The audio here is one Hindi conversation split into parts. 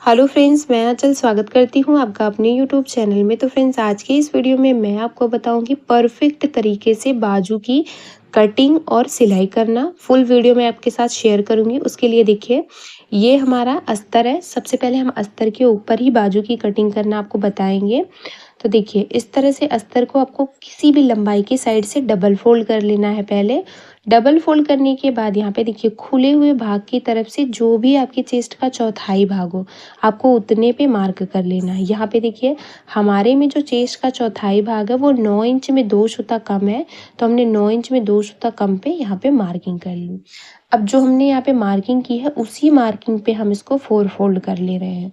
हेलो फ्रेंड्स, मैं आंचल स्वागत करती हूँ आपका अपने यूट्यूब चैनल में। तो फ्रेंड्स, आज के इस वीडियो में मैं आपको बताऊंगी परफेक्ट तरीके से बाजू की कटिंग और सिलाई करना। फुल वीडियो मैं आपके साथ शेयर करूंगी। उसके लिए देखिए, ये हमारा अस्तर है। सबसे पहले हम अस्तर के ऊपर ही बाजू की कटिंग करना आपको बताएंगे। तो देखिए, इस तरह से अस्तर को आपको किसी भी लंबाई की साइड से डबल फोल्ड कर लेना है। पहले डबल फोल्ड करने के बाद यहाँ पे देखिए, खुले हुए भाग की तरफ से जो भी आपकी चेस्ट का चौथाई भाग हो, आपको उतने पे मार्क कर लेना है। यहाँ पे देखिए, हमारे में जो चेस्ट का चौथाई भाग है वो 9 इंच में 2 सूता कम है, तो हमने 9 इंच में 2 सूता कम पे यहाँ पे मार्किंग कर ली। अब जो हमने यहाँ पे मार्किंग की है, उसी मार्किंग पे हम इसको 4 फोल्ड कर ले रहे हैं।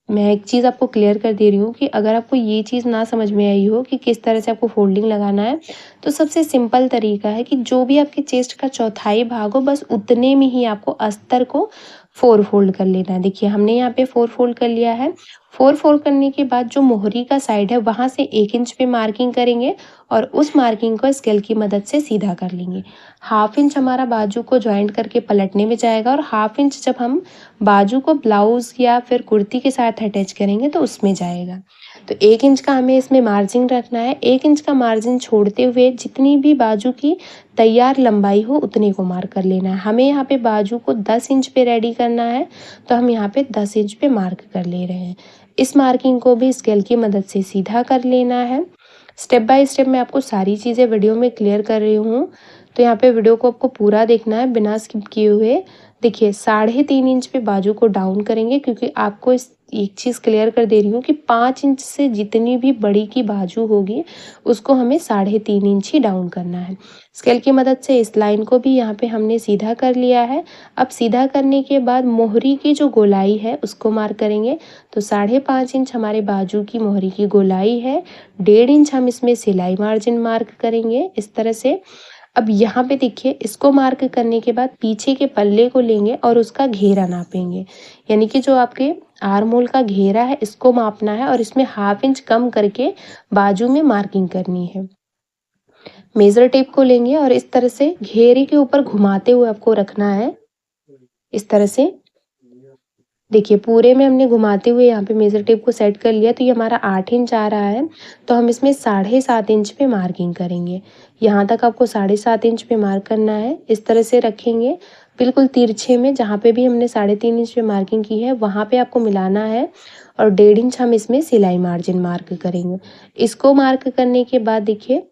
मैं एक चीज़ आपको क्लियर कर दे रही हूँ कि अगर आपको ये चीज़ ना समझ में आई हो कि किस तरह से आपको फोल्डिंग लगाना है, तो सबसे सिंपल तरीका है कि जो भी आपके चेस्ट का चौथाई भाग हो, बस उतने में ही आपको अस्तर को 4 फोल्ड कर लेना है। देखिए, हमने यहाँ पे 4 फोल्ड कर लिया है। 4 फोल्ड करने के बाद जो मोहरी का साइड है, वहाँ से 1 इंच पे मार्किंग करेंगे और उस मार्किंग को स्केल की मदद से सीधा कर लेंगे। हाफ इंच हमारा बाजू को ज्वाइंट करके पलटने में जाएगा, और हाफ इंच जब हम बाजू को ब्लाउज या फिर कुर्ती के साथ अटैच करेंगे तो उसमें जाएगा। तो 1 इंच का हमें इसमें मार्जिन रखना है। 1 इंच का मार्जिन छोड़ते हुए जितनी भी बाजू की तैयार लंबाई हो उतने को मार्क कर लेना है। हमें यहाँ पे बाजू को 10 इंच पे रेडी करना है, तो हम यहाँ पे 10 इंच पे मार्क कर ले रहे हैं। इस मार्किंग को भी स्केल की मदद से सीधा कर लेना है। स्टेप बाय स्टेप मैं आपको सारी चीज़ें वीडियो में क्लियर कर रही हूँ, तो यहाँ पे वीडियो को आपको पूरा देखना है बिना स्किप किए हुए। देखिए, 3.5 इंच पे बाजू को डाउन करेंगे, क्योंकि आपको इस एक चीज़ क्लियर कर दे रही हूँ कि 5 इंच से जितनी भी बड़ी की बाजू होगी, उसको हमें 3.5 इंच ही डाउन करना है। स्केल की मदद से इस लाइन को भी यहाँ पे हमने सीधा कर लिया है। अब सीधा करने के बाद मोहरी की जो गोलाई है उसको मार्क करेंगे। तो 5.5 इंच हमारे बाजू की मोहरी की गोलाई है। 1.5 इंच हम इसमें सिलाई मार्जिन मार्क करेंगे इस तरह से। अब यहाँ पे देखिए, इसको मार्क करने के बाद पीछे के पल्ले को लेंगे और उसका घेरा नापेंगे। यानी कि जो आपके आर्म होल का घेरा है, इसको मापना है और इसमें हाफ इंच कम करके बाजू में मार्किंग करनी है। मेजर टेप को लेंगे और इस तरह से घेरे के ऊपर घुमाते हुए आपको रखना है, इस तरह से। देखिए, पूरे में हमने घुमाते हुए यहाँ पे मेजर टेप को सेट कर लिया, तो ये हमारा 8 इंच आ रहा है। तो हम इसमें 7.5 इंच पे मार्किंग करेंगे। यहाँ तक आपको 7.5 इंच पे मार्क करना है। इस तरह से रखेंगे बिल्कुल तिरछे में, जहाँ पे भी हमने 3.5 इंच पे मार्किंग की है वहाँ पे आपको मिलाना है। और 1.5 इंच हम इसमें सिलाई मार्जिन मार्क करेंगे। इसको मार्क करने के बाद देखिए,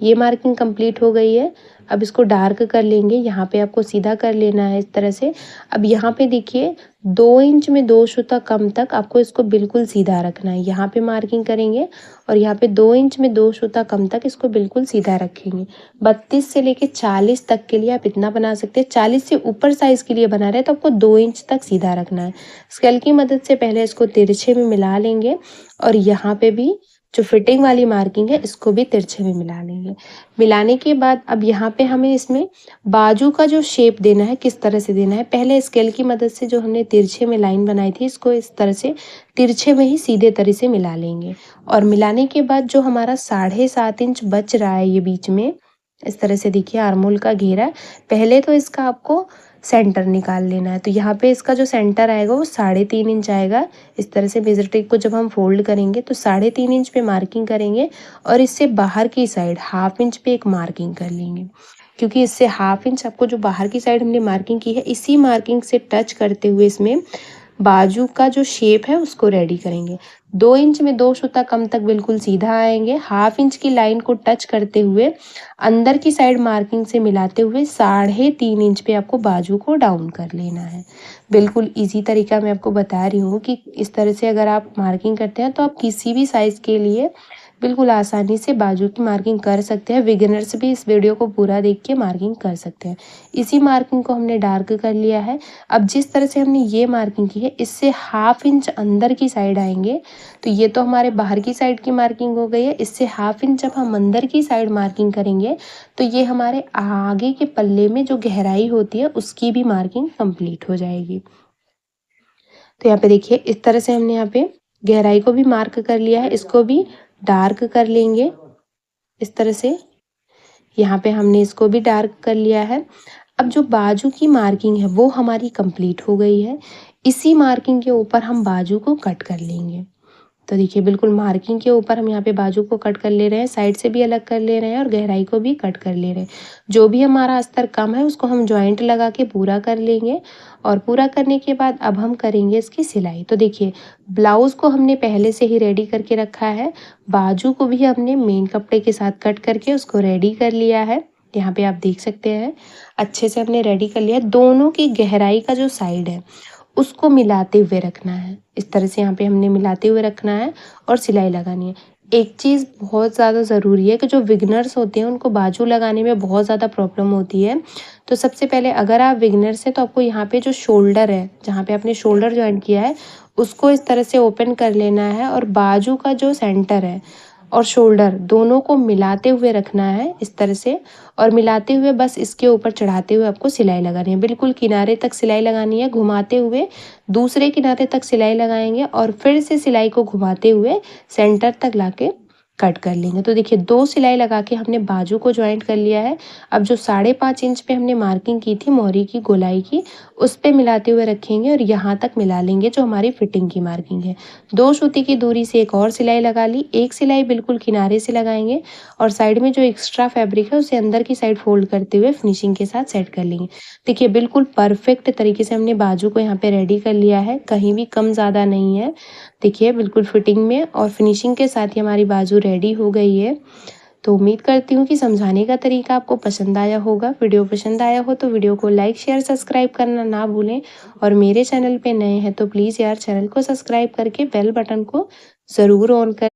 ये मार्किंग कंप्लीट हो गई है। अब इसको डार्क कर लेंगे, यहाँ पे आपको सीधा कर लेना है इस तरह से। अब यहाँ पे देखिए, 2 इंच में 2 सूता कम तक आपको इसको बिल्कुल सीधा रखना है। यहाँ पे मार्किंग करेंगे और यहाँ पे 2 इंच में 2 सूता कम तक इसको बिल्कुल सीधा रखेंगे। 32 से लेके 40 तक के लिए आप इतना बना सकते हैं। 40 से ऊपर साइज के लिए बना रहे हैं तो आपको 2 इंच तक सीधा रखना है। स्केल की मदद से पहले इसको तिरछे में मिला लेंगे, और यहाँ पे भी जो फिटिंग वाली मार्किंग है इसको भी तिरछे में मिला लेंगे। मिलाने के बाद अब यहाँ पे हमें इसमें बाजू का जो शेप देना है, किस तरह से देना है, पहले स्केल की मदद से जो हमने तिरछे में लाइन बनाई थी, इसको इस तरह से तिरछे में ही सीधे तरह से मिला लेंगे। और मिलाने के बाद जो हमारा 7.5 इंच बच रहा है ये बीच में, इस तरह से देखिए आर्मोल का घेरा, पहले तो इसका आपको सेंटर निकाल लेना है। तो यहाँ पे इसका जो सेंटर आएगा वो 3.5 इंच आएगा। इस तरह से मेजर टेप को जब हम फोल्ड करेंगे तो 3.5 इंच पे मार्किंग करेंगे, और इससे बाहर की साइड हाफ इंच पे एक मार्किंग कर लेंगे, क्योंकि इससे हाफ इंच आपको जो बाहर की साइड हमने मार्किंग की है, इसी मार्किंग से टच करते हुए इसमें बाजू का जो शेप है उसको रेडी करेंगे। 2 इंच में 2 सूता कम तक बिल्कुल सीधा आएंगे। हाफ इंच की लाइन को टच करते हुए अंदर की साइड मार्किंग से मिलाते हुए 3.5 इंच पे आपको बाजू को डाउन कर लेना है। बिल्कुल इजी तरीका मैं आपको बता रही हूँ कि इस तरह से अगर आप मार्किंग करते हैं तो आप किसी भी साइज़ के लिए बिल्कुल आसानी से बाजू की मार्किंग कर सकते हैं। बिगिनर्स भी इस वीडियो को पूरा देख के मार्किंग कर सकते हैं। इसी मार्किंग को हमने डार्क कर लिया है। अब जिस तरह से हमने ये मार्किंग की है, इससे हाफ इंच अंदर की साइड आएंगे। तो ये तो हमारे बाहर की साइड की मार्किंग हो गई है। इससे हाफ इंच जब हम अंदर की साइड मार्किंग करेंगे तो ये हमारे आगे के पल्ले में जो गहराई होती है उसकी भी मार्किंग कंप्लीट हो जाएगी। तो यहाँ पे देखिए, इस तरह से हमने यहाँ पे गहराई को भी मार्क कर लिया है। इसको भी डार्क कर लेंगे इस तरह से। यहाँ पे हमने इसको भी डार्क कर लिया है। अब जो बाजू की मार्किंग है वो हमारी कंप्लीट हो गई है। इसी मार्किंग के ऊपर हम बाजू को कट कर लेंगे। तो देखिए बिल्कुल मार्किंग के ऊपर हम यहाँ पे बाजू को कट कर ले रहे हैं, साइड से भी अलग कर ले रहे हैं और गहराई को भी कट कर ले रहे हैं। जो भी हमारा अस्तर कम है उसको हम जॉइंट लगा के पूरा कर लेंगे और पूरा करने के बाद अब हम करेंगे इसकी सिलाई। तो देखिए ब्लाउज़ को हमने पहले से ही रेडी करके रखा है, बाजू को भी हमने मेन कपड़े के साथ कट करके उसको रेडी कर लिया है। यहाँ पे आप देख सकते हैं अच्छे से हमने रेडी कर लिया। दोनों की गहराई का जो साइड है उसको मिलाते हुए रखना है। इस तरह से यहाँ पे हमने मिलाते हुए रखना है और सिलाई लगानी है। एक चीज़ बहुत ज़्यादा ज़रूरी है कि जो बिगिनर्स होते हैं उनको बाजू लगाने में बहुत ज़्यादा प्रॉब्लम होती है। तो सबसे पहले अगर आप बिगिनर्स हैं तो आपको यहाँ पे जो शोल्डर है, जहाँ पे आपने शोल्डर जॉइन किया है, उसको इस तरह से ओपन कर लेना है और बाजू का जो सेंटर है और शोल्डर दोनों को मिलाते हुए रखना है इस तरह से, और मिलाते हुए बस इसके ऊपर चढ़ाते हुए आपको सिलाई लगानी है। बिल्कुल किनारे तक सिलाई लगानी है, घुमाते हुए दूसरे किनारे तक सिलाई लगाएंगे और फिर से सिलाई को घुमाते हुए सेंटर तक लाके कट कर लेंगे। तो देखिए 2 सिलाई लगा के हमने बाजू को जॉइंट कर लिया है। अब जो 5.5 इंच पे हमने मार्किंग की थी मोहरी की गोलाई की, उस पे मिलाते हुए रखेंगे और यहाँ तक मिला लेंगे जो हमारी फिटिंग की मार्किंग है। 2 सूती की दूरी से एक और सिलाई लगा ली, एक सिलाई बिल्कुल किनारे से लगाएंगे और साइड में जो एक्स्ट्रा फैब्रिक है उसे अंदर की साइड फोल्ड करते हुए फिनिशिंग के साथ सेट कर लेंगे। देखिए बिल्कुल परफेक्ट तरीके से हमने बाजू को यहाँ पे रेडी कर लिया है, कहीं भी कम ज़्यादा नहीं है। देखिए बिल्कुल फिटिंग में और फिनिशिंग के साथ ही हमारी बाजू रेडी हो गई है। तो उम्मीद करती हूँ कि समझाने का तरीका आपको पसंद आया होगा। वीडियो पसंद आया हो तो वीडियो को लाइक शेयर सब्सक्राइब करना ना भूलें और मेरे चैनल पे नए हैं तो प्लीज़ यार चैनल को सब्सक्राइब करके बेल बटन को ज़रूर ऑन कर